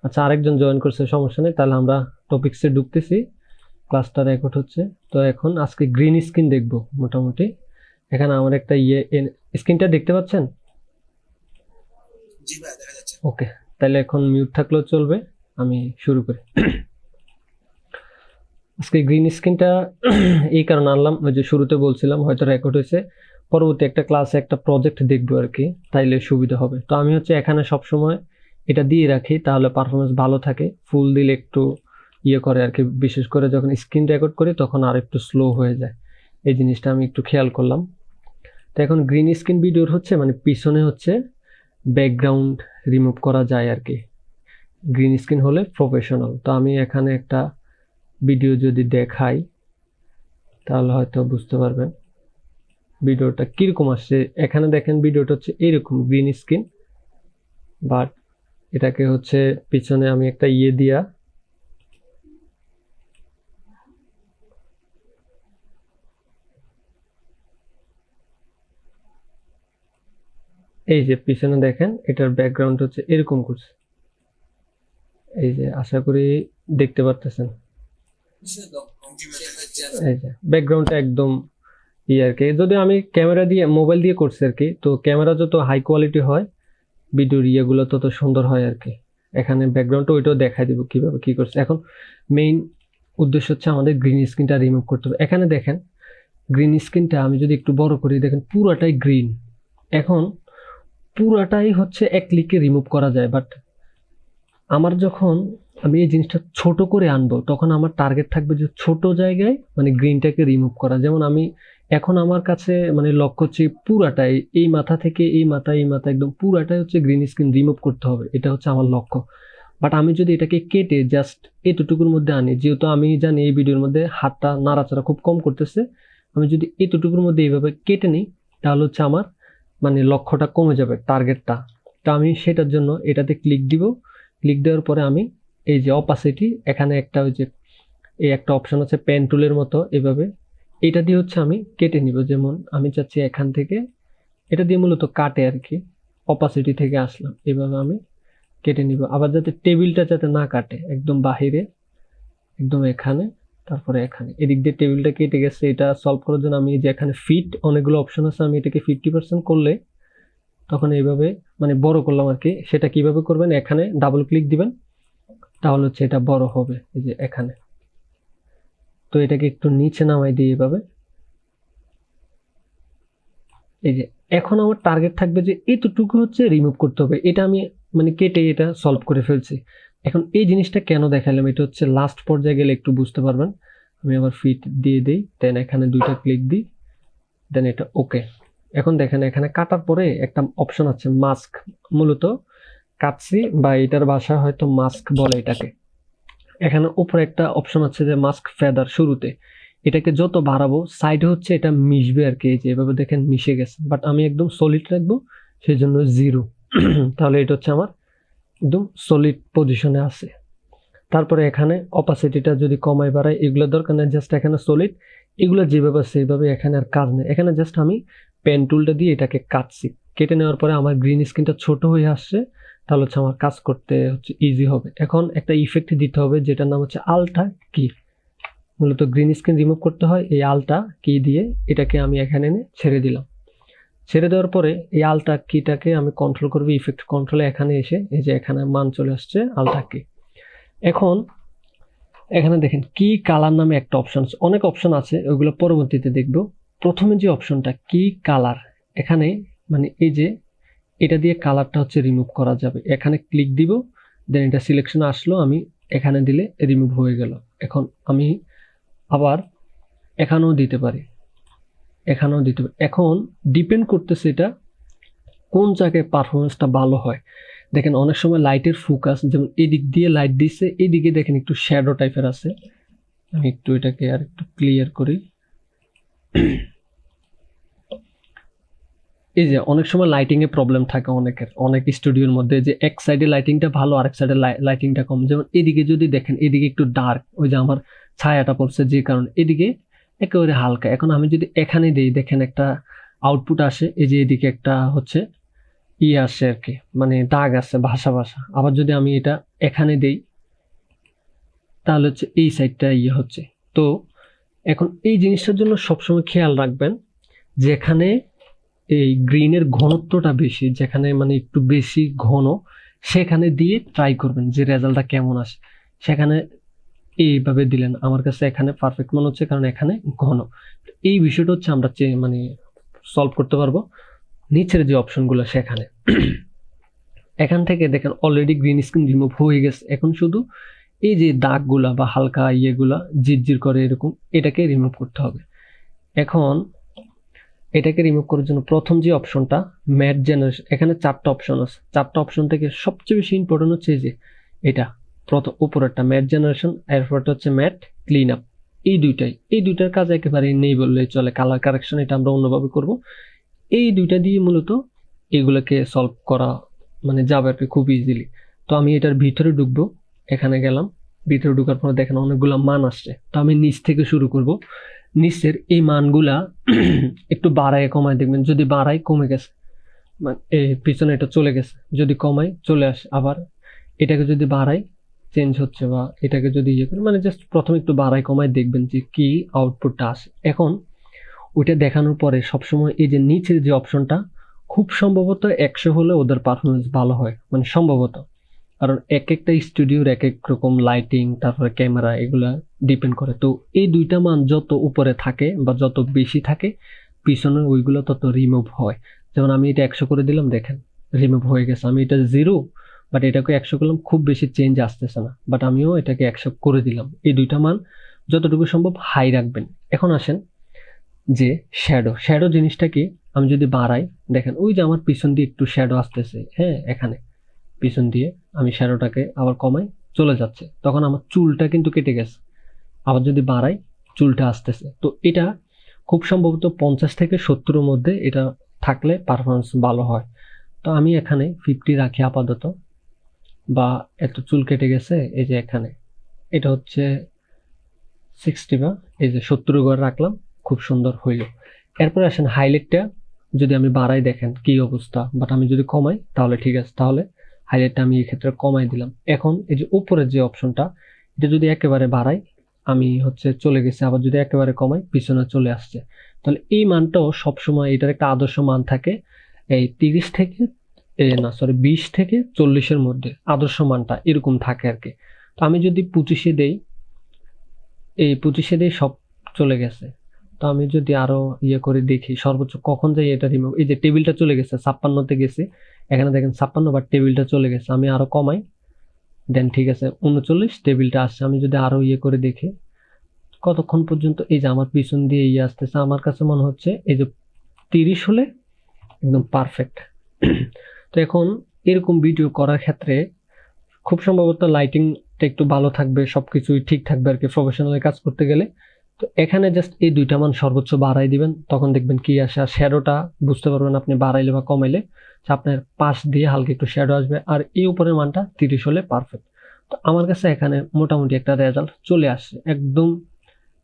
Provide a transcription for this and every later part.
আচ্ছা, আরেকজন জয়েন করছে, সমস্যা নেই। তাহলে আমরা টপিকসে ঢুকতেছি, ক্লাসটা রেকর্ড হচ্ছে। তো এখন আজকে গ্রিন স্ক্রিন দেখব মোটামুটি। এখানে আমার একটা স্ক্রিনটা দেখতে পাচ্ছেন? জি ভাই, দেখা যাচ্ছে। ওকে, তাহলে এখন মিউট থাকলেও চলবে, আমি শুরু করি। আজকে গ্রিন স্ক্রিনটা এই কারণে আনলাম, ওই যে শুরুতে বলছিলাম হয়তো রেকর্ড হয়েছে, পরবর্তী একটা ক্লাসে একটা প্রজেক্ট দেখবো আর কি, তাইলে সুবিধা হবে। তো আমি হচ্ছে এখানে সবসময় এটা দিয়ে রাখি, তাহলে পারফরমেন্স ভালো থাকে। ফুল দিলে একটু ইয়ে করে আর কি, বিশেষ করে যখন স্ক্রিন রেকর্ড করি তখন আর একটু স্লো হয়ে যায়, এই জিনিসটা আমি একটু খেয়াল করলাম। তো এখন গ্রিন স্ক্রিন ভিডিওর হচ্ছে মানে পিছনে হচ্ছে ব্যাকগ্রাউন্ড রিমুভ করা যায় আর কি, গ্রিন স্ক্রিন হলে প্রফেশনাল। তো আমি এখানে একটা ভিডিও যদি দেখাই তাহলে হয়তো বুঝতে পারবেন ভিডিওটা কিরকম আসছে। এখানে দেখেন ভিডিওটা হচ্ছে এরকম গ্রিন স্ক্রিন, বাট এটাকে হচ্ছে পিছনে আমি একটা দিয়া এই যে পিছনে দেখেন এটার ব্যাকগ্রাউন্ড হচ্ছে এরকম করছে, এই যে আশা করি দেখতে পারতেছেন। এই যে ব্যাকগ্রাউন্ডটা একদম আর কি, যদি আমি ক্যামেরা দিয়ে মোবাইল দিয়ে করছি আর কি, তো ক্যামেরা যত হাই কোয়ালিটি হয় ভিডিওর ইয়েগুলো তত সুন্দর হয় আর কি। এখানে ব্যাকগ্রাউন্ডটা ওইটাও দেখাই দিব কিভাবে কি করছে। এখন মেইন উদ্দেশ্য হচ্ছে আমাদের গ্রিন স্ক্রিনটা রিমুভ করতে হবে। এখানে দেখেন গ্রিন স্ক্রিনটা আমি যদি একটু বড় করি, দেখেন পুরাটাই গ্রিন। এখন পুরাটাই হচ্ছে এক ক্লিকে রিমুভ করা যায়, বাট আমার যখন আমি এই জিনিসটা ছোট করে আনবো তখন আমার টার্গেট থাকবে যে ছোট জায়গায় মানে গ্রিনটাকে রিমুভ করা। যেমন আমি এখন আমার কাছে মানে লক্ষ্য হচ্ছে পুরাটাই, এই মাথা থেকে এই মাথা একদম পুরাটাই হচ্ছে গ্রিন স্ক্রিন রিমুভ করতে হবে, এটা হচ্ছে আমার লক্ষ্য। বাট আমি যদি এটাকে কেটে জাস্ট এতটুকুর মধ্যে আনি, যেহেতু আমি জানি এই ভিডিওর মধ্যে হাতটা নাড়াচাড়া খুব কম করতেছে, আমি যদি এতটুকুর মধ্যে এইভাবে কেটে নিই তাহলে হচ্ছে আমার মানে লক্ষ্যটা কমে যাবে, টার্গেটটা। তো আমি সেটার জন্য এটাতে ক্লিক দিব। ক্লিক দেওয়ার পরে আমি এই যে অপাসিটি, এখানে একটা ওই যে এই একটা অপশন আছে পেন টুলের মতো, এভাবে এটা দিয়ে হচ্ছে আমি কেটে নিব। যেমন আমি চাচ্ছি এখান থেকে, এটা দিয়ে মূলত কাটে আর কি, অপাসিটি থেকে আসলাম, এভাবে আমি কেটে নিব। আবার যাতে টেবিলটা যাতে না কাটে, একদম বাহিরে, একদম এখানে, তারপরে এখানে এদিক দিয়ে টেবিলটা কেটে গেছে। এটা সলভ করার জন্য আমি যে এখানে ফিট অনেকগুলো অপশন আছে, আমি এটাকে 50% করলে তখন এইভাবে মানে বড় করলাম আর কি। সেটা কিভাবে করবেন, এখানে ডাবল ক্লিক দিবেন, তাহলে হচ্ছে এটা বড় হবে, এই যে এখানে। তো এটাকে একটু নিচে নামাই দিই এভাবে, এই যে। এখন আমার টার্গেট থাকবে যে এতটুকু হচ্ছে রিমুভ করতে হবে, এটা আমি মানে কেটে এটা সলভ করে ফেলছি। এখন এই জিনিসটা কেন দেখালাম, এটা হচ্ছে লাস্ট পর্যায়ে গেলে একটু বুঝতে পারবেন। আমি আবার ফিট দিয়ে দিই, দেন এখানে দুইটা ক্লিক দিই, দেন এটা ওকে। এখন দেখেন এখানে কাটার পরে একটা অপশন আছে মাস্ক, মূলত কাটছি বা এটার ভাষা হয়তো মাস্ক বলে এটাকে। এখানে উপরে একটা অপশন আছে যে মাস্ক ফেদার, শুরুতে এটাকে যত বাড়াবো সাইডে হচ্ছে এটা মিশবে আর কি, এই যে এভাবে দেখেন মিশে গেছে। বাট আমি একদম সলিড রাখবো, সেই জন্য 0। তাহলে এটা হচ্ছে আমার একদম সলিড পজিশনে আছে। তারপরে এখানে অপাসিটিটা যদি কমাই বাড়াই এগুলো দরকার নেই, জাস্ট এখানে সলিড, এগুলো যেভাবে সেইভাবে, এখানে আর কাজ নেই। এখানে জাস্ট আমি পেন টুলটা দিয়ে এটাকে কাটছি, কেটে নেওয়ার পরে আমার গ্রিন স্ক্রিনটা ছোট হয়ে আসছে, তাহলে হচ্ছে আমার কাজ করতে হচ্ছে ইজি হবে। এখন একটা ইফেক্ট দিতে হবে যেটার নাম হচ্ছে আলটা কি, মূলত গ্রিন স্ক্রিন রিমুভ করতে হয় এই আলটা কি দিয়ে। এটাকে আমি এখানে এনে ছেড়ে দিলাম। ছেড়ে দেওয়ার পরে এই আলটা কিটাকে আমি কন্ট্রোল করবো, ইফেক্ট কন্ট্রোলে এখানে এসে এই যে এখানে মান চলে আসছে আলটা কি। এখন এখানে দেখেন কি কালার নামে একটা অপশন, অনেক অপশন আছে, ওইগুলো পরবর্তীতে দেখব। প্রথমে যে অপশনটা কি কালার, এখানে মানে এই যে এটা দিয়ে কালারটা হচ্ছে রিমুভ করা যাবে। এখানে ক্লিক দিব, দেন এটা সিলেকশন আসলো, আমি এখানে দিলে রিমুভ হয়ে গেল। এখন আমি আবার এখানেও দিতে পারি, এখানেও দিতে পারি। এখন ডিপেন্ড করতেছে এটা কোন জায়গায় পারফরমেন্সটা ভালো হয়। দেখেন অনেক সময় লাইটের ফোকাস, যেমন এদিক দিয়ে লাইট দিচ্ছে, এদিকে দেখেন একটু শ্যাডো টাইপের আছে। আমি একটু এটাকে আর একটু ক্লিয়ার করি। এই যে অনেক সময় লাইটিং এ প্রবলেম থাকে অনেকের, অনেক স্টুডিওর মধ্যে, যে এক সাইডে লাইটিংটা ভালো আরেক সাইডে লাইটিংটা কম। যেমন এদিকে যদি দেখেন এদিকে একটু ডার্ক, ওই যে আমার ছায়াটা পড়ছে যে কারণে, এদিকে একেবারে হালকা। এখন আমি যদি এখানে দিই, দেখেন একটা আউটপুট আসে, এই যে এদিকে একটা হচ্ছে আসে আর কি, মানে দাগ আছে ভাসা ভাসা। আবার যদি আমি এটা এখানে দেই তাহলে হচ্ছে এই সাইডটা হচ্ছে। তো এখন এই জিনিসটার জন্য সবসময় খেয়াল রাখবেন, যেখানে এই গ্রিনের ঘনত্বটা বেশি, যেখানে মানে একটু বেশি ঘন, সেখানে দিয়ে ট্রাই করবেন যে রেজাল্টটা কেমন আসে। সেখানে এইভাবে দিলেন, আমার কাছে এখানে পারফেক্ট মনে হচ্ছে কারণ এখানে ঘন। এই বিষয়টা হচ্ছে আমরা মানে সলভ করতে পারবো নিচের যে অপশনগুলো সেখানে। এখান থেকে দেখেন অলরেডি গ্রিন স্ক্রিন রিমুভ হয়ে গেছে। এখন শুধু এই যে দাগগুলা বা হালকা ইয়েগুলা জিরজির করে এরকম, এটাকে রিমুভ করতে হবে। এখন এটাকে রিমুভ করার জন্য প্রথম যে অপশনটা ম্যাট জেনারেশন, এখানে 4টা অপশন আছে। 4টা অপশন থেকে সবচেয়ে বেশি ইম্পর্টেন্ট হচ্ছে এই যে এটা প্রথম উপরেরটা ম্যাট জেনারেশন, এরপরটা হচ্ছে ম্যাট ক্লিন আপ। এই দুইটার কাজ একেবারে নেই বললেই চলে। কালার কারেকশন এটা আমরা অন্যভাবে করব। এই দুইটা দিয়ে মূলত এগুলোকে সলভ করা মানে যাবে আর কি খুব ইজিলি। তো আমি এটার ভিতরে ঢুকবো, এখানে গেলাম, ভিতরে ঢুকার পর দেখেন অনেকগুলা মান আসছে। তো আমি নিচ থেকে শুরু করব। নিচের এই মানগুলা একটু বাড়ায় কমায় দেখবেন, যদি বাড়ায় কমে গেছে, মানে পিছনে এটা চলে গেছে, যদি কমায় চলে আসে। আবার এটাকে যদি বাড়াই চেঞ্জ হচ্ছে, বা এটাকে যদি করি, মানে জাস্ট প্রথমে একটু বাড়ায় কমায় দেখবেন যে কি আউটপুটটা আসে। এখন ওইটা দেখানোর পরে সবসময় এই যে নিচের যে অপশনটা, খুব সম্ভবত 100 হলে ওদের পারফরমেন্স ভালো হয়, মানে সম্ভবত। কারণ এক একটা স্টুডিওর এক এক রকম লাইটিং, তারপরে ক্যামেরা, এগুলা ডিপেন্ড করে। তো এই দুইটা মান যত উপরে থাকে বা যত বেশি থাকে, পিছনে ওইগুলো তত রিমুভ হয়। যেমন আমি এটা 100 করে দিলাম, দেখেন রিমুভ হয়ে গেছে। আমি এটা 0, বাট এটাকে 100 করলাম, খুব বেশি চেঞ্জ আসতেছে না, বাট আমিও এটাকে 100 করে দিলাম। এই দুইটা মান যতটুকু সম্ভব হাই রাখবেন। এখন আসেন যে শ্যাডো জিনিসটা কি, আমি যদি বাড়াই, দেখেন ওই যে আমার পিছন দিয়ে একটু শ্যাডো আসতেছে, হ্যাঁ এখানে পিছন দিয়ে আমি শ্যাডোটাকে আবার কমাই, চলে যাচ্ছে, তখন আমার চুলটা কিন্তু কেটে গেছে। আবার যদি বাড়াই, চুলটা আসতেছে। তো এটা খুব সম্ভবত 50 থেকে 70 মধ্যে এটা থাকলে পারফরমেন্স ভালো হয়। তো আমি এখানে 50 রাখি আপাতত। বা এত চুল কেটে গেছে, এই যে এখানে এটা হচ্ছে 60, বা এই যে 70 করে রাখলাম, খুব সুন্দর হইল। এরপরে আসেন হাইলাইটটা যদি আমি বাড়াই, দেখেন কি অবস্থা, বাট আমি যদি কমাই তাহলে ঠিক আছে। তাহলে হাইলাইটটা আমি এই ক্ষেত্রে কমাই দিলাম। এখন এই যে উপরের যে অপশনটা, এটা যদি একেবারে বাড়াই, আমি হচ্ছে চলে গেছে, আবার যদি একেবারে কমাই পিছনে চলে আসছে। তাহলে এই মানটাও সবসময় এটার একটা আদর্শ মান থাকে, এই 30 থেকে না সরি 20 থেকে 40-এর মধ্যে আদর্শ মানটা এরকম থাকে আর কি। তো আমি যদি 25-এ দেই, এই 25-এ দিয়ে সব চলে গেছে। তো আমি যদি আরো করে দেখি সর্বোচ্চ কখন যাই এটা রিমুভ, এই যে টেবিলটা চলে গেছে 56-তে গেছে, এখানে দেখেন 56, বাট টেবিলটা চলে গেছে। আমি আরো কমাই, দেন ঠিক আছে 39 টেবিলটা আসছে। আমি যদি আরো করে দেখি কতক্ষণ পর্যন্ত, এই যে আমার পিছন দিয়ে আসতেছে, আমার কাছে মনে হচ্ছে এই যে 30 হলে একদম পারফেক্ট। তো এখন এরকম ভিডিও করার ক্ষেত্রে খুব সম্ভবত লাইটিংটা একটু ভালো থাকবে, সবকিছুই ঠিক থাকবে আর কি প্রফেশনাল কাজ করতে গেলে। তো এখানে জাস্ট এই দুইটা মান সর্বোচ্চ বাড়াই দিবেন, তখন দেখবেন কি আসে। আর শ্যাডোটা বুঝতে পারবেন আপনি বাড়াইলে বা কমাইলে, আপনার পাশ দিয়ে হালকা একটু শ্যাডো আসবে। আর এই উপরের মানটা 30 হলে পারফেক্ট। তো আমার কাছে এখানে মোটামুটি একটা রেজাল্ট চলে আসছে, একদম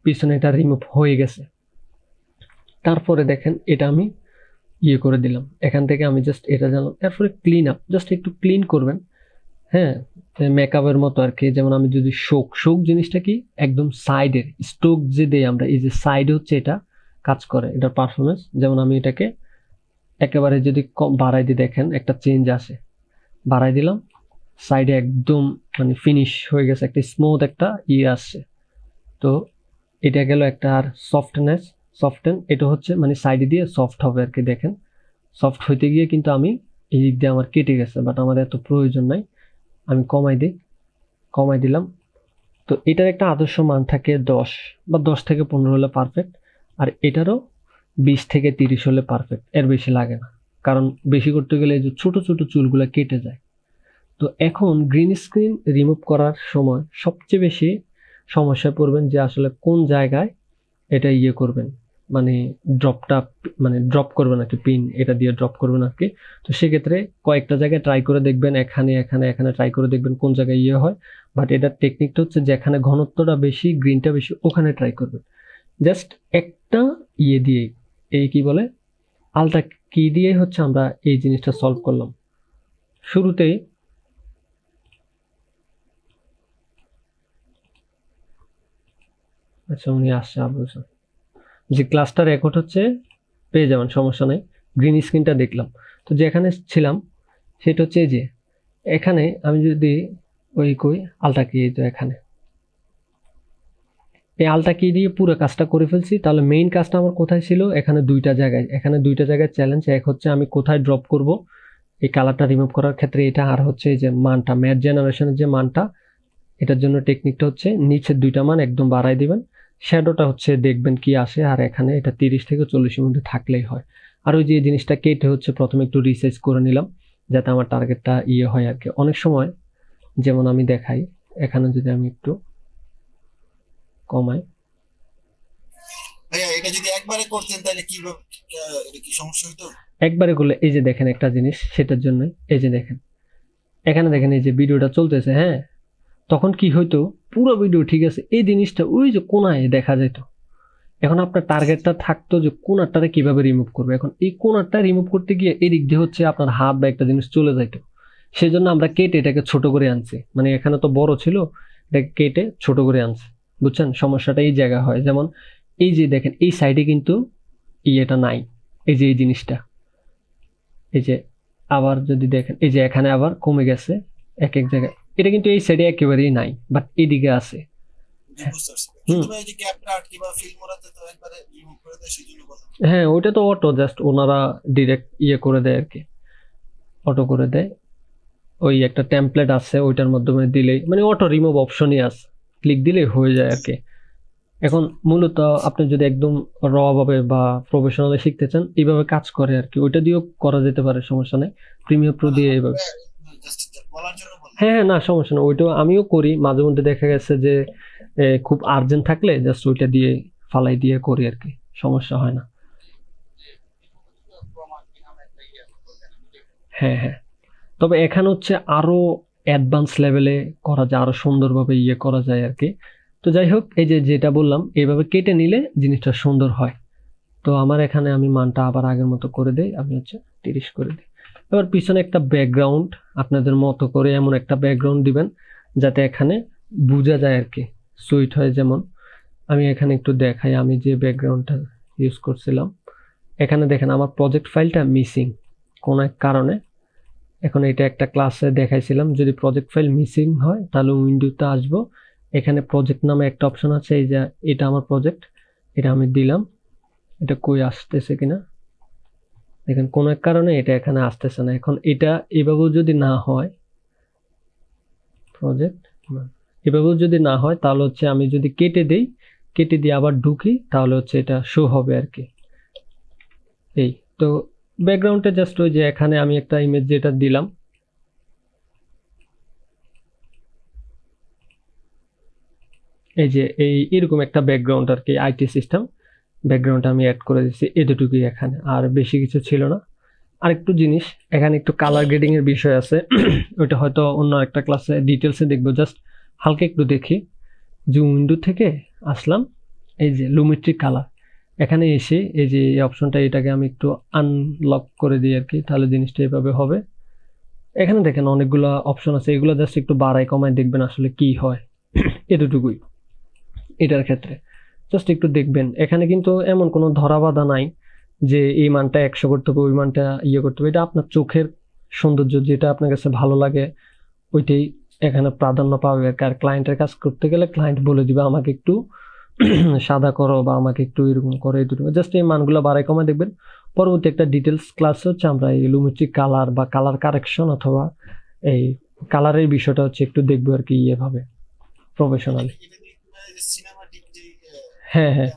পিছনে এটা রিমুভ হয়ে গেছে। তারপরে দেখেন এটা আমি করে দিলাম, এখান থেকে আমি জাস্ট এটা জানলাম। এরপরে ক্লিন আপ, জাস্ট একটু ক্লিন করবেন, হ্যাঁ মেকআপের মতো আর কি। যেমন আমি যদি শোক জিনিসটা কি, একদম সাইডের স্টোক যে দেই আমরা, এই যে সাইডে হচ্ছে এটা কাজ করে, এটার পারফরমেন্স। যেমন আমি এটাকে একেবারে যদি বাড়াই দিই, দেখেন একটা চেঞ্জ আসে, বাড়াই দিলাম, সাইডে একদম মানে ফিনিশ হয়ে গেছে, একটা স্মুথ একটা আসছে। তো এটা গেল একটা। আর সফটেন এটা হচ্ছে মানে সাইডে দিয়ে সফট হবে আর কি। দেখেন সফট হইতে গিয়ে কিন্তু আমি এই দিক দিয়ে আমার কেটে গেছে, বাট আমার এত প্রয়োজন নাই, আমি কমাই দিলাম। তো এটার একটা আদর্শ মান থাকে 10, বা 10 থেকে 15 হলে পারফেক্ট। আর এটারও 20 থেকে 30 হলে পারফেক্ট, এর বেশি লাগে না। কারণ বেশি করতে গেলে এই যে ছোট ছোট চুলগুলো কেটে যায়। তো এখন গ্রিন স্ক্রিন রিমুভ করার সময় সবচেয়ে বেশি সমস্যায় পড়বেন যে আসলে কোন জায়গায় এটা করবেন, মানে ড্রপ করবেন আর কি, পিন এটা দিয়ে ড্রপ করবেন আর কি। তো সেক্ষেত্রে কয়েকটা জায়গায় ট্রাই করে দেখবেন, এখানে ট্রাই করে দেখবেন কোন জায়গায় হয়। বাট এটার টেকনিকটা হচ্ছে যেখানে ঘনত্বটা বেশি, গ্রিনটা বেশি, ওখানে ট্রাই করবেন। জাস্ট একটা দিয়ে এই কি বলে আলটা কি দিয়ে হচ্ছে আমরা এই জিনিসটা সলভ করলাম। শুরুতেই আচ্ছা উনি আসছে আবুল হোসেন, যে ক্লাসটা রেকর্ড হচ্ছে পেয়ে যাবেন, সমস্যা নেই। গ্রিন স্ক্রিনটা দেখলাম। তো যেখানে ছিলাম সেটা হচ্ছে এই যে এখানে আমি যদি ওই কই আলটা কি, তো এখানে এই আলটা কি দিয়ে পুরো কাজটা করে ফেলছি। তাহলে মেইন কাজটা আমার কোথায় ছিল? এখানে দুইটা জায়গায় চ্যালেঞ্জ। এক হচ্ছে আমি কোথায় ড্রপ করব এই কালারটা রিমুভ করার ক্ষেত্রে এটা, আর হচ্ছে এই যে মানটা ম্যাট জেনারেশনের যে মানটা, এটার জন্য টেকনিকটা হচ্ছে নিচের দুইটা মান একদম বাড়াই দিবেন। শ্যাডোটা হচ্ছে দেখবেন কি আসে, আর এখানে এটা 30 থেকে 40-এর মধ্যে থাকলেই হয়। আর ওই যে জিনিসটা কেটে হচ্ছে প্রথমে একটু রিসাইজ করে নিলাম যাতে আমার টার্গেটটা হয় আর কি। অনেক সময় যেমন আমি দেখাই, এখানে যদি আমি একটু কমাই, ভাইয়া এটা যদি একবারে করতেন তাহলে কি এটা কি সমস্যা হতো? একবারে করলে এই যে দেখেন একটা জিনিস, সেটার জন্য এই যে দেখেন এখানে দেখেন এই যে ভিডিওটা চলতেছে, হ্যাঁ, তখন কি হইতো, পুরো ভিডিও ঠিক আছে, এই জিনিসটা ওই যে কোনায় দেখা যেত। এখন আপনার টার্গেটটা থাকতো যে কোনারটারে কিভাবে রিমুভ করবে। এখন এই কোনারটা রিমুভ করতে গিয়ে এদিক দিয়ে হচ্ছে আপনার হাত বা একটা জিনিস চলে যাইতো। সেজন্য আমরা কেটে এটাকে ছোট করে আনছি, মানে এখানে তো বড় ছিল, এটাকে কেটে ছোট করে আনছি। বুঝছেন সমস্যাটা এই জায়গা হয়। যেমন এই যে দেখেন এই সাইডে কিন্তু এটা নাই, এই যে এই জিনিসটা, এই যে আবার যদি দেখেন এই যে এখানে আবার কমে গেছে এক এক জায়গায়, এটা কিন্তু এই সাইডে একেবারেই নাই, বাট এইদিকে আছে। জি বুঝতে পারছি। হুম, কিন্তু ভাই এই যে গ্যাপটা আটকে বা ফিল মোড়াতে তো একবারে রিমুভ করে দেয় সেই জন্য বললাম। হ্যাঁ ওইটা তো অটো, জাস্ট ওনারা ডিরেক্ট করে দেয় আর কি, অটো করে দেয়। ওই একটা টেমপ্লেট আছে, ওইটার মাধ্যমে দিলেই মানে অটো রিমুভ অপশনই আছে, ক্লিক দিলেই হয়ে যায় আর কি। এখন মূলত আপনি যদি একদম র ভাবে বা প্রফেশনালি শিখতে চান, এইভাবে কাজ করে আর কি। ওইটা দিয়েও করা যেতে পারে, সমস্যা নেই। প্রিমিয়ার প্রো না না দিয়ে আমি এইভাবে। জাস্ট বলার জন্য বললাম। হ্যাঁ হ্যাঁ, না সমস্যা না, ওইটাও আমিও করি মাঝে মধ্যে। দেখা গেছে যে খুব আর্জেন্ট থাকলে জাস্ট ওইটা দিয়ে ফালাই দিয়ে করি আর কি, সমস্যা হয় না। হ্যাঁ হ্যাঁ, তবে এখানে হচ্ছে আরো অ্যাডভান্স লেভেলে করা যায়, আরো সুন্দরভাবে করা যায় আর কি। তো যাই হোক, এই যে যেটা বললাম এইভাবে কেটে নিলে জিনিসটা সুন্দর হয়। তো আমার এখানে আমি মানটা আবার আগের মতো করে দেই, আমি হচ্ছে 30 করে দিই। এবার পিছনে একটা ব্যাকগ্রাউন্ড আপনাদের মতো করে এমন একটা ব্যাকগ্রাউন্ড দিবেন যাতে এখানে বোঝা যায় আর কি, সুইট হয়। যেমন আমি এখানে একটু দেখাই, আমি যে ব্যাকগ্রাউন্ডটা ইউজ করছিলাম, এখানে দেখেন আমার প্রজেক্ট ফাইলটা মিসিং কোনো এক কারণে। এখন এটা একটা ক্লাসে দেখাইছিলাম, যদি প্রজেক্ট ফাইল মিসিং হয় তাহলে উইন্ডোতে আসবো, এখানে প্রজেক্ট নামে একটা অপশন আছে, এই যে এটা আমার প্রজেক্ট, এটা আমি দিলাম। এটা কই আসতেছে কিনা দেখেন, কোনো এক কারণে এটা এখানে আসতেছে না। এখন এটা এভাবেও যদি না হয়, প্রজেক্ট এভাবেও যদি না হয়, তাহলে হচ্ছে আমি যদি কেটে দিই, কেটে দিয়ে আবার ঢুকি, তাহলে হচ্ছে এটা শো হবে আর কি। এই তো ব্যাকগ্রাউন্ডে জাস্ট ওই যে এখানে আমি একটা ইমেজ যেটা দিলাম, এই যে এরকম একটা ব্যাকগ্রাউন্ড আর কি, আইটি সিস্টেম ব্যাকগ্রাউন্ড আমি অ্যাড করে দিচ্ছি, এতটুকুই এখানে, আর বেশি কিছু ছিল না। আরেকটু জিনিস, এখানে একটু কালার গ্রেডিং এর বিষয় আছে ওইটা হয়তো অন্য একটা ক্লাসে ডিটেলসে দেখবো। জাস্ট হালকা একটু দেখি যে উইন্ডো থেকে আসলাম, এই যে লুমেট্রিক কালার, এখানে এসে এই যে এই অপশনটা, এটাকে আমি একটু আনলক করে দিই আর কি, তাহলে জিনিসটা এভাবে হবে। এখানে দেখেন অনেকগুলো অপশন আছে, এগুলো জাস্ট একটু বাড়াই কমায় দেখবেন আসলে কি হয় এতটুকুই এটার ক্ষেত্রে। জাস্ট একটু দেখবেন, এখানে কিন্তু এমন কোনো ধরা বাঁধা নাই যে এই মানটা 100 করতে হবে, ওই মানটা করতে হবে। এটা আপনার চোখের সৌন্দর্য, যেটা আপনার কাছে ভালো লাগে ওইটাই এখানে প্রাধান্য পাবে। আর ক্লায়েন্টের কাজ করতে গেলে ক্লায়েন্ট বলে দিবে আমাকে একটু সাদা করো বা আমাকে একটু এরকম করো, এই দুটো জাস্ট এই মানগুলো বাড়াই কমায় দেখবেন। পরবর্তী একটা ডিটেলস ক্লাস হচ্ছে আমরা এই লুমেট্রিক কালার বা কালার কারেকশন অথবা এই কালারের বিষয়টা হচ্ছে একটু দেখবো আর কি, ভাবে প্রফেশনালি। এটা দিয়ে সিনেমাটিক যে হ্যাঁ হ্যাঁ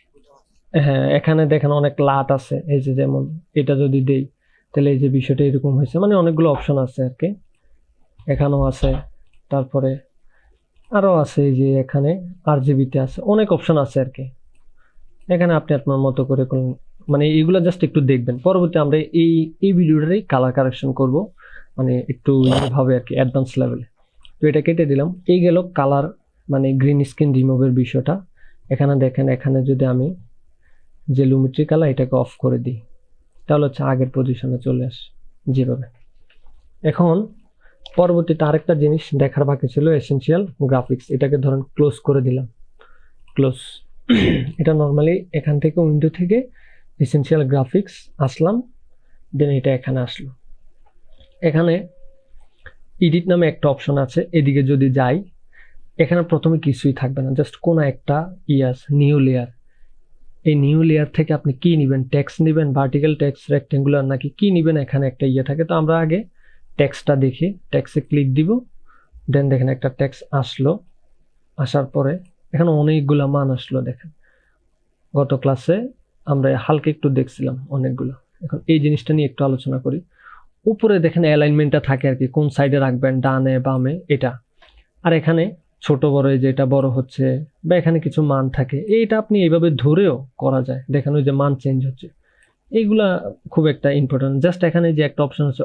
কেন ওইটা হতো। হ্যাঁ, এখানে দেখেন অনেক লাট আছে, এই যে যেমন এটা যদি দেই তাহলে এই যে বিষয়টা এরকম হয়েছে, মানে অনেকগুলো অপশন আছে আর কি, এখানেও আছে। তারপরে আরো আছে, এই যে এখানে আরজিবিতে আছে, অনেক অপশন আছে আর কি। এখানে আপনি আপনার মতো করে করুন, মানে এইগুলো জাস্ট একটু দেখবেন। পরবর্তী আমরা এই ভিডিওটারই কালার কারেকশন করব, মানে একটু ভাবে আর কি, অ্যাডভান্স লেভেলে। তো এটা কেটে দিলাম, এই গেল কালার, মানে গ্রিন স্ক্রিন রিমুভের বিষয়টা। এখানে দেখেন, এখানে যদি আমি যে লুমেট্রি কালার এটাকে অফ করে দিই, তাহলে হচ্ছে আগের পজিশনে চলে আসে যেভাবে। এখন পরবর্তীতে আরেকটা জিনিস দেখার বাকি ছিল, এসেনশিয়াল গ্রাফিক্স। এটাকে ধরেন ক্লোজ করে দিলাম, ক্লোজ। এটা নর্মালি এখান থেকে উইন্ডো থেকে এসেনশিয়াল গ্রাফিক্স আসলাম, দেন এটা এখানে আসলো। এখানে এডিট নামে একটা অপশন আছে, এদিকে যদি যাই এখানে প্রথমে কিছুই থাকবে না, জাস্ট কোনো একটা নিউ লেয়ার। এই নিউ লেয়ার থেকে আপনি কি নেবেন, টেক্সট নেবেন, ভার্টিক্যাল টেক্সট, রেক্টেঙ্গুলার নাকি কি নেবেন, এখানে একটা থাকে। তো আমরা আগে টেক্সটটা দেখি, টেক্সটে ক্লিক দিব, দেন দেখেন একটা টেক্সট আসলো। আসার পরে এখানে অনেকগুলা মান আসলো। দেখেন গত ক্লাসে আমরা হালকা একটু দেখছিলাম অনেকগুলো। এখন এই জিনিসটা নিয়ে একটু আলোচনা করি। উপরে দেখেন অ্যালাইনমেন্টটা থাকে আর কি, কোন সাইডে রাখবেন, ডানে বামে এটা। আর এখানে ছোট বড়, এই যে এটা বড় হচ্ছে বা এখানে কিছু মান থাকে, এইটা আপনি এইভাবে ধরেও করা যায়। দেখেন ওই যে মান চেঞ্জ হচ্ছে, এইগুলা খুব একটা ইম্পর্টেন্ট। জাস্ট এখানে যে একটা অপশন আছে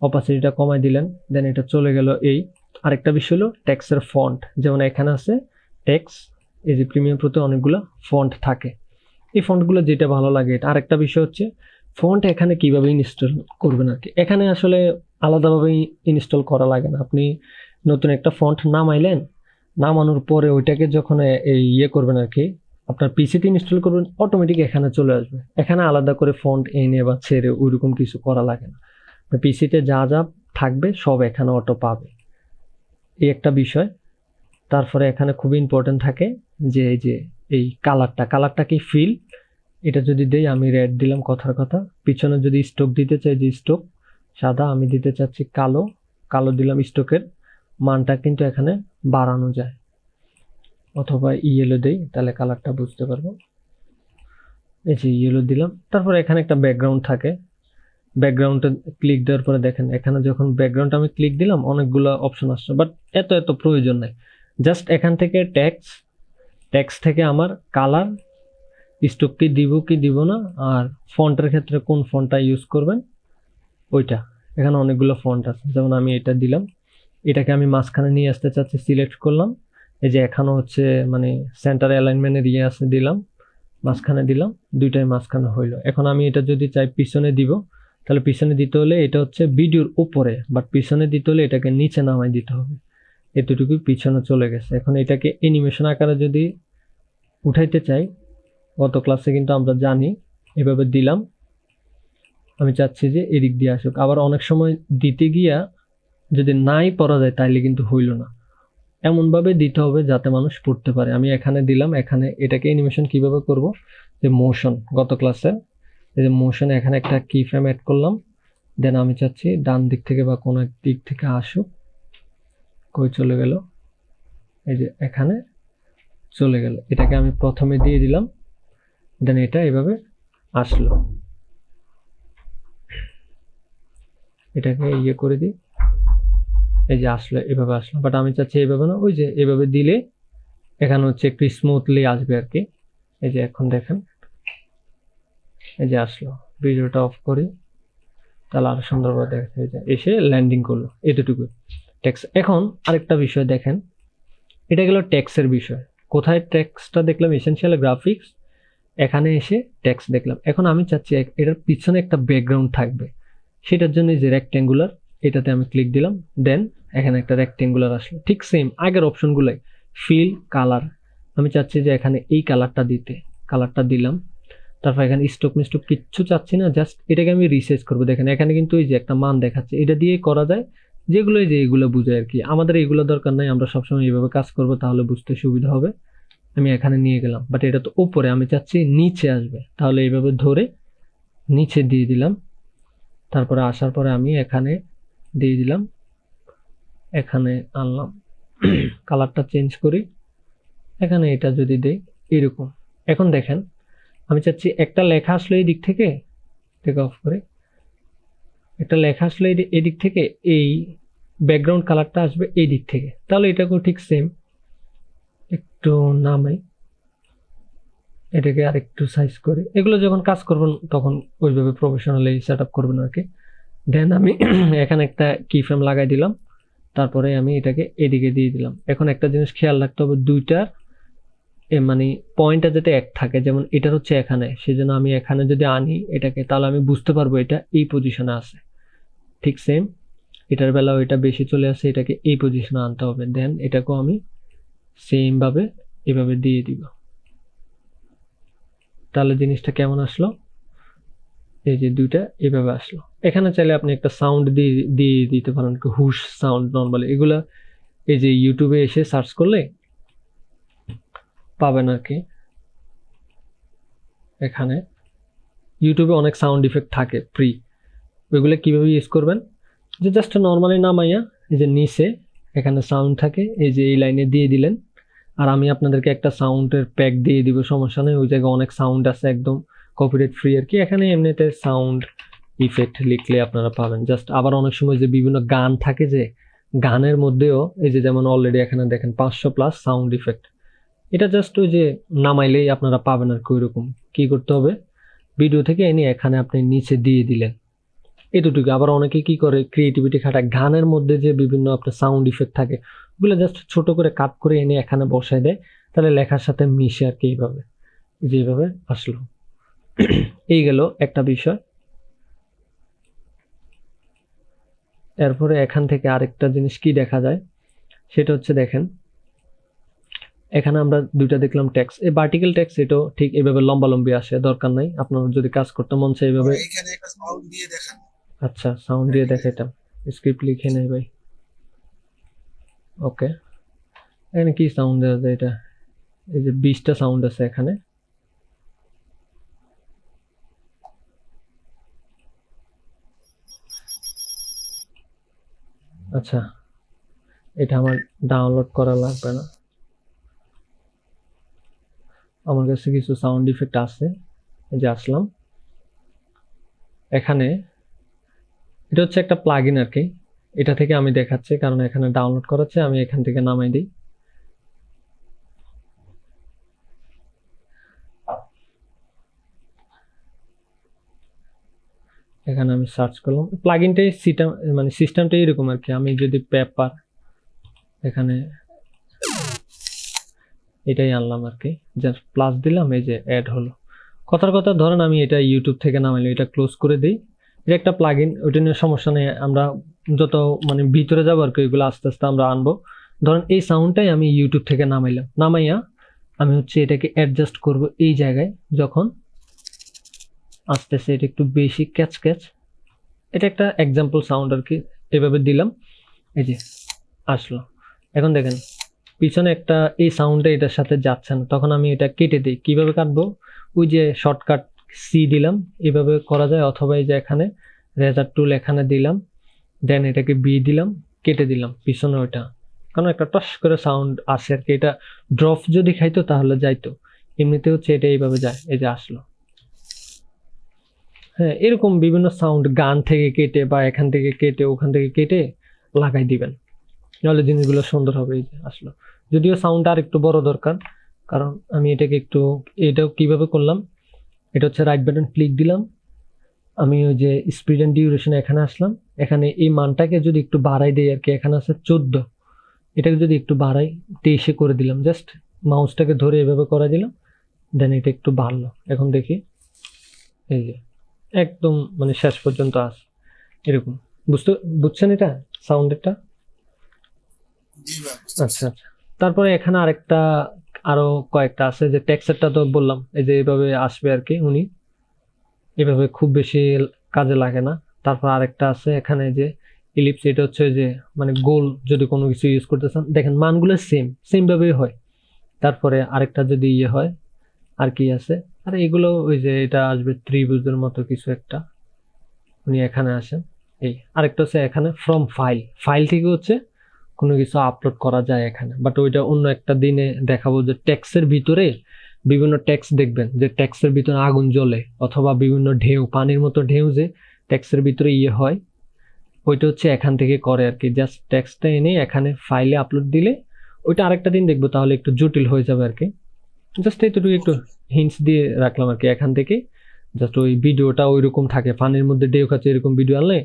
অপাসিটিটা কমাই দিলেন, দেন এটা চলে গেল এই। আরেকটা বিষয় হলো টেক্সটের ফন্ট, যেমন এখানে আছে টেক্সট, এই যে প্রিমিয়াম প্রোতে অনেকগুলো ফন্ট থাকে, এই ফন্টগুলো যেটা ভালো লাগে এটা। আরেকটা বিষয় হচ্ছে ফন্ট এখানে কিভাবে ইনস্টল করবেন আর কি। এখানে আসলে আলাদাভাবে ইনস্টল করা লাগে না। আপনি নতুন একটা ফন্ট নামাইলেন, নামানোর পরে ওইটাকে যখন করবেন আর কি, আপনার পিসিতে ইনস্টল করবেন, অটোমেটিক এখানে চলে আসবে। এখানে আলাদা করে ফন্ট এনে বা ছেড়ে ওইরকম কিছু করা লাগে না। পিসিতে যা যা থাকবে সব এখানে অটো পাবে, এই একটা বিষয়। তারপরে এখানে খুবই ইম্পর্টেন্ট থাকে যে এই কালারটা কি ফিল, এটা যদি দেই, আমি রেড দিলাম কথার কথা। পিছনে যদি স্টোক দিতে চাই, যে স্টোক সাদা, আমি দিতে চাচ্ছি কালো দিলাম। স্টোকের মানটা কিন্তু এখানে বাড়ানো যায়, অথবা ইয়েলো দেই, তাহলে কালারটা বুঝতে পারবো। এই যে ইয়েলো দিলাম। তারপর এখানে একটা ব্যাকগ্রাউন্ড থাকে, ব্যাকগ্রাউন্ডে ক্লিক দেওয়ার পরে দেখেন এখানে যখন ব্যাকগ্রাউন্ড আমি ক্লিক দিলাম অনেকগুলো অপশন আসছে, বাট এত প্রয়োজন নাই। জাস্ট এখান থেকে টেক্সট থেকে আমার কালার, স্টোক কি দিব না, আর ফন্টের ক্ষেত্রে কোন ফন্টটা ইউজ করবেন ওইটা। এখানে অনেকগুলো ফন্ট আছে, যেমন আমি এটা দিলাম, এটাকে আমি মাঝখানে নিয়ে আসতে চাচ্ছি, সিলেক্ট করলাম। এই যে এখানে হচ্ছে মানে সেন্টার অ্যালাইনমেন্টের আছে, দিলাম, মাঝখানে দিলাম, দুইটাই মাঝখানে হইলো। এখন আমি এটা যদি চাই পিছনে দিব, তাহলে পিছনে দিতে হলে এটা হচ্ছে ভিডিওর উপরে, বাট পিছনে দিতে হলে এটাকে নিচে নামাই দিতে হবে। এতটুকু পিছনে চলে গেছে। এখন এটাকে অ্যানিমেশন আকারে যদি উঠাইতে চাই, গত ক্লাসে কিন্তু আমরা জানি এভাবে দিলাম, আমি চাচ্ছি যে এদিক দিয়ে আসুক। আবার অনেক সময় দিতে গিয়া যদি নাই পড়া যায় তাইলে কিন্তু হইল না, এমনভাবে দিতে হবে যাতে মানুষ পড়তে পারে। আমি এখানে দিলাম, এখানে এটাকে অ্যানিমেশন কিভাবে করব, যে মোশন, গত ক্লাসে এই যে মোশনে এখানে একটা কি ফ্রেম অ্যাড করলাম, দেন আমি চাচ্ছি ডান দিক থেকে বা কোনো এক দিক থেকে আসুক। কই চলে গেল, এই যে এখানে চলে গেল। এটাকে আমি প্রথমে দিয়ে দিলাম, দেন এটা এভাবে আসলো। এটাকে করে দিই, এই যে আসলো, এভাবে আসলো। বাট আমি চাচ্ছি এইভাবে না, ওই যে এভাবে দিলে এখানে হচ্ছে একটু স্মুথলি আসবে আর কি। এই যে এখন দেখেন এই যে আসলো। ভিডিওটা অফ করি, তাহলে আরো সুন্দরভাবে দেখা যায়, এসে ল্যান্ডিং করলো। এতটুকু টেক্সট। এখন আরেকটা বিষয় দেখেন, এটা গেল টেক্সটের বিষয়। কোথায় টেক্সটটা দেখলাম, এসেনশিয়াল গ্রাফিক্স, এখানে এসে টেক্সট দেখলাম। এখন আমি চাচ্ছি এটার পিছনে একটা ব্যাকগ্রাউন্ড থাকবে, সেটার জন্য যে রেক্টেঙ্গুলার, এটাতে আমি ক্লিক দিলাম, দেন এখানে একটা রেক্টেঙ্গুলার আসলো। ঠিক সেম আগের অপশনগুলোই, ফিল, কালার, আমি চাচ্ছি যে এখানে এই কালারটা দিতে, কালারটা দিলাম। তারপর এখানে স্টক মিস্টক কিচ্ছু চাচ্ছি না, জাস্ট এটাকে আমি রিসার্চ করবো। দেখেন এখানে কিন্তু এই যে একটা মান দেখাচ্ছে, এটা দিয়ে করা যায়, যেগুলো যে এগুলো বুঝায় আর কি। আমাদের এইগুলো দরকার নাই, আমরা সবসময় এইভাবে কাজ করবো, তাহলে বুঝতে সুবিধা হবে। আমি এখানে নিয়ে গেলাম, বাট এটা তো উপরে, আমি চাচ্ছি নিচে আসবে, তাহলে এইভাবে ধরে নিচে দিয়ে দিলাম। তারপরে আসার পরে আমি এখানে দিয়ে দিলাম, এখানে আনলাম, কালারটা চেঞ্জ করি, এখানে এটা যদি দেই এরকম। এখন দেখেন আমি চাচ্ছি একটা লেখা আসলো এই দিক থেকে, অফ করে একটা লেখা আসলো এই দিক থেকে, এই ব্যাকগ্রাউন্ড কালারটা আসবে এই দিক থেকে, তাহলে এটাকেও ঠিক সেম একটু নামাই, এটাকে আর একটু সাইজ করি। এগুলো যখন কাজ করবেন তখন ওইভাবে প্রফেশনালি সেট আপ করবেন আর কি। দেন আমি এখানে একটা কি ফ্রেম লাগাই দিলাম, তারপরে আমি এটাকে এদিকে দিয়ে দিলাম। এখন একটা জিনিস খেয়াল রাখতে হবে, দুইটার মানে পয়েন্টটা যাতে এক থাকে, যেমন এটার হচ্ছে এখানে, সেজন্য আমি এখানে যদি আনি এটাকে, তাহলে আমি বুঝতে পারবো এটা এই পজিশনে আছে। ঠিক সেম এটার বেলাও এটা বেশি চলে আসে, এটাকে এই পজিশনে আনতে হবে। দেন এটাকেও আমি সেম ভাবে এভাবে দিয়ে দিব। তাহলে জিনিসটা কেমন আসলো, এই যে দুইটা এভাবে আসলো। এখানে চাইলে আপনি একটা সাউন্ড দিয়ে দিয়ে দিতে পারেন, হুশ সাউন্ড নর্মালি, এগুলা এই যে ইউটিউবে এসে সার্চ করলে পাবেন আর কি। এখানে ইউটিউবে অনেক সাউন্ড ইফেক্ট থাকে ফ্রি, ওইগুলো কিভাবে ইউজ করবেন, যে জাস্ট নর্মালি নামাইয়া এই যে নিচে এখানে সাউন্ড থাকে, এই যে এই লাইনে দিয়ে দিলেন। আর আমি আপনাদেরকে একটা সাউন্ডের প্যাক দিয়ে দিব, সমস্যা নেই, ওই জায়গায় অনেক সাউন্ড আছে একদম কপিরাইট ফ্রি আর কি। এখানে এমনিতে সাউন্ড ইফেক্ট লিখলে আপনারা পাবেন। জাস্ট আবার অনেক সময় যে বিভিন্ন গান থাকে, যে গানের মধ্যেও এই যে যেমন অলরেডি এখানে দেখেন 500+ সাউন্ড ইফেক্ট, এটা জাস্ট ওই যে নামাইলেই আপনারা পাবেন আর কি। ওইরকম কি করতে হবে, ভিডিও থেকে এনে এখানে আপনি নিচে দিয়ে দিলেন, এতটুকু। আবার অনেকে কি করে ক্রিয়েটিভিটি খাটায়, গানের মধ্যে যে বিভিন্ন আপনার সাউন্ড ইফেক্ট থাকে ওগুলো জাস্ট ছোট করে কাট করে এনে এখানে বসায় দেয়, তাহলে লেখার সাথে মিশে আর কি। এইভাবে যেভাবে আসলো এই গেল একটা বিষয়। এরপরে এখান থেকে আরেকটা জিনিস কি দেখা যায়, সেটা হচ্ছে দেখেন এখানে আমরা দুইটা দেখলাম ট্যাক্স, এই ভার্টিক্যাল ট্যাক্স, এটাও ঠিক এভাবে লম্বালম্বি আসে, দরকার নাই। আপনার যদি কাজ করতে মন চায় এইভাবে। এখানে একটা সাউন্ড দিয়ে দেখান। আচ্ছা, সাউন্ড দিয়ে দেখাইতাম, স্ক্রিপ্ট লিখে নেই ভাই। ওকে, এখানে কি সাউন্ড দেওয়া যায়, এটা এই যে 20টা সাউন্ড আছে এখানে। আচ্ছা, এটা আমার ডাউনলোড করা লাগবে না, আমার কাছে কিছু সাউন্ড ইফেক্ট আছে। এই যে আসলাম এখানে, এটা হচ্ছে একটা প্লাগইন আর কি, এটা থেকে আমি দেখাচ্ছি কারণ এখানে ডাউনলোড করাচ্ছে। আমি এখান থেকে নামাই দিই। এখানে আমি সার্চ করলাম, প্লাগইনটাই সিস্টেম, মানে সিস্টেমটা এরকম আর কি। আমি যদি পেপার এখানে এটাই আনলাম আর কি, জাস্ট প্লাস দিলাম, এই যে অ্যাড হলো। কথার কথা ধরেন আমি এটা ইউটিউব থেকে নামাইলাম, এটা ক্লোজ করে দিই। এটা একটা প্লাগইন, ওইটা নিয়ে সমস্যা নেই, আমরা যত মানে ভিতরে যাবো আর কি, ওইগুলো আস্তে আস্তে আমরা আনবো। ধরেন এই সাউন্ডটাই আমি ইউটিউব থেকে নামাইলাম, নামাইয়া আমি হচ্ছে এটাকে অ্যাডজাস্ট করব এই জায়গায়। যখন আসতেছে এটা একটু বেশি ক্যাচ ক্যাচ, এটা একটা এক্সাম্পল সাউন্ড আর কি, এভাবে দিলাম, এই যে আসলো। এখন দেখেন পিছনে একটা এই সাউন্ডটা এটার সাথে যাচ্ছে না, তখন আমি এটা কেটে দিই। কিভাবে কাটবো, ওই যে শর্টকাট সি দিলাম, এভাবে করা যায়। অথবা এই যে এখানে রেজার টুল এখানে দিলাম, দেন এটাকে বি দিলাম, কেটে দিলাম পিছনে ওইটা, কারণ একটা টস করে সাউন্ড আসে আর কি। এটা ড্রপ যদি খাইতো তাহলে যাইতো, এমনিতে হচ্ছে এটা এইভাবে যায়, এই যে আসলো। হ্যাঁ, এরকম বিভিন্ন সাউন্ড গান থেকে কেটে বা এখান থেকে কেটে ওখান থেকে কেটে লাগাই দিবেন, নাহলে জিনিসগুলো সুন্দর হবে। এই যে আসলো, যদিও সাউন্ডটা আর একটু বড় দরকার, কারণ আমি এটাকে একটু, এটাও কিভাবে করলাম, এটা হচ্ছে রাইট বাটন ক্লিক দিলাম, আমি ওই যে স্পিড অ্যান্ড ডিউরেশন এখানে আসলাম, এখানে এই মানটাকে যদি একটু বাড়াই দেই আর কি, এখানে আছে 14, এটাকে যদি একটু বাড়াই 23 করে দিলাম, জাস্ট মাউসটাকে ধরে এভাবে করে দিলাম, দেন এটা একটু বাড়লো। এখন দেখি এই যে একদম মানে শেষ পর্যন্ত আসে এরকম। বুঝছেন এটা সাউন্ডেরটা? জি ভাই, আচ্ছা আচ্ছা। তারপরে এখানে আরেকটা, আরো কয়েকটা আছে, যে টেক্সচারটা তো বললাম, এই যে এইভাবে আসবে আর কি, উনি এভাবে খুব বেশি কাজে লাগে না। তারপর আরেকটা আছে এখানে যে ইলিপস, এটা হচ্ছে যে মানে গোল, যদি কোনো কিছু ইউজ করতে চান দেখেন মানগুলো সেম সেম ভাবেই হয়। তারপরে আরেকটা যদি ইয়ে হয়, আর কি আছে, আর এগুলো ওই যে এটা আসবে ত্রিভুজের মতো কিছু একটা, উনি এখানে আসেন। এই আরেকটা হচ্ছে এখানে ফ্রম ফাইল, ফাইল থেকে হচ্ছে কোনো কিছু আপলোড করা যায় এখানে, বাট ওইটা অন্য একটা দিনে দেখাবো। যে ট্যাক্সের ভিতরে বিভিন্ন ট্যাক্স দেখবেন, যে ট্যাক্সের ভিতরে আগুন জ্বলে, অথবা বিভিন্ন ঢেউ, পানির মতো ঢেউ যে ট্যাক্সের ভিতরে ইয়ে হয়, ওইটা হচ্ছে এখান থেকে করে আর কি। জাস্ট ট্যাক্সটা এনে এখানে ফাইলে আপলোড দিলে, ওইটা আরেকটা দিন দেখবো, তাহলে একটু জটিল হয়ে যাবে আর কি। জাস্ট এইটুকু একটু হিন্টস দিয়ে রাখলাম আর কি। এখান থেকে জাস্ট ওই ভিডিওটা ওই রকম থাকে, পানির মধ্যে ঢেউ খাচ্ছে এরকম ভিডিও আনলে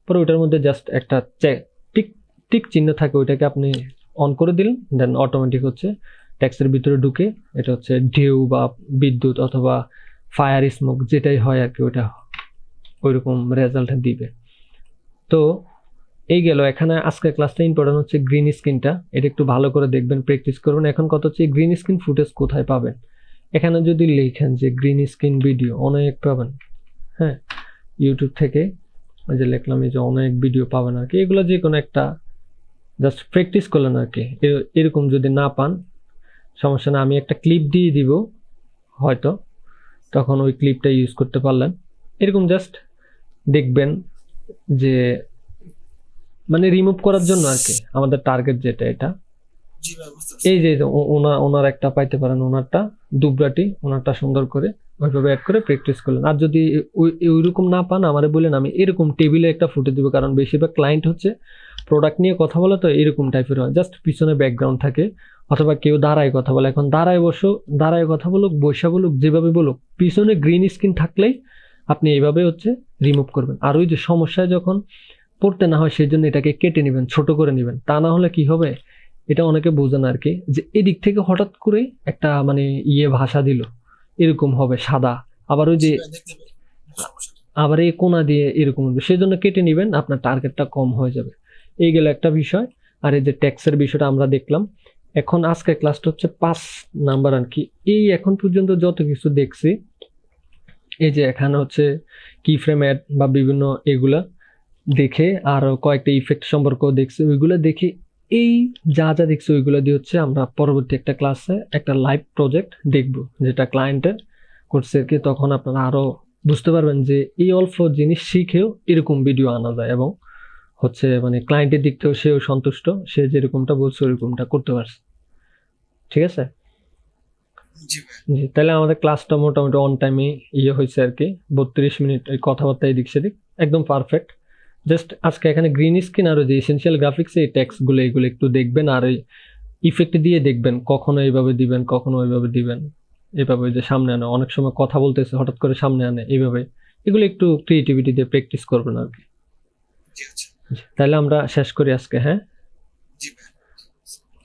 পরে ওইটার মধ্যে জাস্ট একটা টিক টিক চিহ্ন থাকে, ওইটাকে আপনি অন করে দিলেন, দেন অটোমেটিক হচ্ছে টেক্সটের ভিতরে ঢুকে এটা হচ্ছে ঢেউ বা বিদ্যুৎ অথবা ফায়ার স্মোক যেটাই হয় আর কি, ওটা ওইরকম রেজাল্ট দিবে। তো এই গেল। এখানে আজকের ক্লাসটা ইম্পর্টেন্ট হচ্ছে গ্রিন স্ক্রিনটা, এটা একটু ভালো করে দেখবেন, প্র্যাকটিস করুন। এখন কত হচ্ছে গ্রিন স্ক্রিন ফুটেজ কোথায় পাবেন, এখানে যদি লিখেন যে গ্রিন স্ক্রিন ভিডিও অনেক পাবেন, হ্যাঁ, ইউটিউব থেকে ওই যে লিখলাম এই যে অনেক ভিডিও পাবেন আর কি। এগুলো যে কোনো একটা জাস্ট প্র্যাকটিস করলেন আর কি। এরকম যদি না পান সমস্যা না, আমি একটা ক্লিপ দিয়ে দিব হয়তো, তখন ওই ক্লিপটা ইউজ করতে পারলেন। এরকম জাস্ট দেখবেন যে মানে রিমুভ করার জন্য আর কি আমাদের টার্গেট যেটা, এটা জি ভাই বুঝতে পারছি। এই যে ওনার একটা পাইতে পারেন, ওনারটা দুবরাটি, ওনারটা সুন্দর করে ওইভাবে অ্যাড করে প্র্যাকটিস করলেন। আর যদি ওইরকম না পান আমারে বলেন, আমি এরকম টেবিলে একটা ফুটে দিব, কারণ বেশিরভাগ ক্লায়েন্ট হচ্ছে প্রোডাক্ট নিয়ে কথা বলে, তো এরকম টাইপের হয়, জাস্ট পিছনে ব্যাকগ্রাউন্ড থাকে, অথবা কেউ দাঁড়ায় কথা বলে। এখন দাঁড়ায় কথা বলুক, বৈশা বলুক, যেভাবে বলুক, পিছনে গ্রিন স্ক্রিন থাকলেই আপনি এইভাবে হচ্ছে রিমুভ করবেন। আর ওই যে সমস্যায় যখন পড়তে না হয় সেই জন্য এটাকে কেটে নেবেন, ছোট করে নেবেন। তা না হলে কি হবে, এটা অনেকে বোঝে না আর কি, যে এদিক থেকে হঠাৎ করে একটা মানে ভাষা দিল, এরকম হবে সাদা, আবার ওই জি যে ভাই দেখতে পাই সমস্যাটা। আবার এই কোনা দিয়ে এরকম হবে, সেই জন্য কেটে নেবেন, আপনার টার্গেটটা কম হয়ে যাবে। এই গেল একটা বিষয়। আর এই যে ট্যাক্সের বিষয়টা আমরা দেখলাম। এখন আজকের ক্লাসটা হচ্ছে 5 নাম্বার আর কি। এই এখন পর্যন্ত যত কিছু দেখছি, এই যে এখানে হচ্ছে কি ফ্রেম অ্যাড বা বিভিন্ন এগুলা দেখে, আর কয়েকটা ইফেক্ট সম্পর্কেও দেখছি, ওইগুলো দেখে এই যা যা দেখছি ওইগুলো দিয়ে হচ্ছে আমরা পরবর্তী একটা ক্লাসে একটা লাইভ প্রজেক্ট দেখব, যেটা ক্লায়েন্টের করছে আর কি। তখন আপনারা আরো বুঝতে পারবেন যে এই অল্প জিনিস শিখেও এরকম ভিডিও আনা যায়, এবং হচ্ছে মানে ক্লায়েন্টের দিক থেকেও সেও সন্তুষ্ট, সে যেরকমটা বলছে ওরকমটা করতে পারছে। ঠিক আছে জি ভাই। জি, তাহলে আমাদের ক্লাসটা মোটামুটি অন টাইমে হয়েছে আর কি। 32 মিনিট ওই কথাবার্তা এদিক সেদিক একদম পারফেক্ট। জাস্ট আজকে এখানে গ্রিন স্ক্রিন আর ওই যে এসেনশিয়াল গ্রাফিক্স এই টেক্সটগুলো এগুলো একটু দেখবেন, আর এই ইফেক্ট দিয়ে দেখবেন, কখনো এইভাবে দিবেন, কখনো ওইভাবে দিবেন, এভাবে ওই যে সামনে আনে, অনেক সময় কথা বলতেছে হঠাৎ করে সামনে আনে, এইভাবে এগুলো একটু ক্রিয়েটিভিটি দিয়ে প্র্যাকটিস করবেন আর কি। জি আচ্ছা। তাহলে আমরা শেষ করি আজকে, হ্যাঁ।